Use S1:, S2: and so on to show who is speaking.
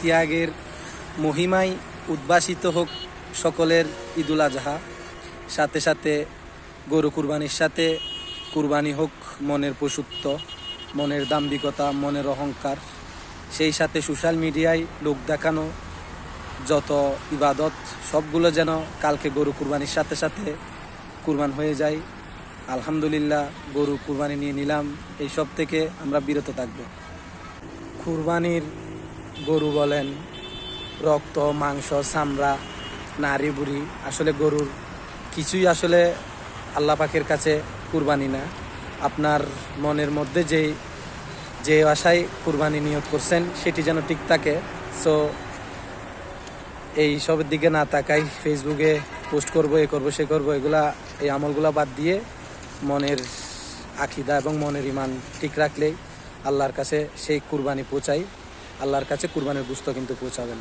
S1: ত্যাগের মহিমায় উদ্ভাসিত হোক সকলের ঈদুল আজহা। সাথে সাথে গরু কুরবানির সাথে কুরবানি হোক মনের পশুত্ব, মনের দাম্ভিকতা, মনের অহংকার। সেই সাথে সোশ্যাল মিডিয়ায় লোক দেখানো যত ইবাদত সবগুলো যেন কালকে গরু কুরবানির সাথে সাথে কুরবান হয়ে যায়। আলহামদুলিল্লাহ, গরু কুরবানি নিয়ে নিলাম, এইসব থেকে আমরা বিরত থাকব। কুরবানির গরু বলেন, রক্ত, মাংস, চামড়া, নাড়ি বুড়ি, আসলে গরুর কিছুই আসলে আল্লাহ পাকের কাছে কুরবানি না। আপনার মনের মধ্যে যে আশায় কুরবানি নিয়ত করছেন সেটি যেন ঠিক থাকে। সো এই সবের দিকে না তাকাই ফেসবুকে পোস্ট করব, এ করবো, সে করবো, এই আমলগুলা বাদ দিয়ে মনের আকিদা এবং মনের ইমান ঠিক রাখলেই আল্লাহর কাছে সেই কুরবানি পৌঁছাই। আল্লাহর কাছে কুরবানির গোশত কিন্তু পৌঁছাবেন।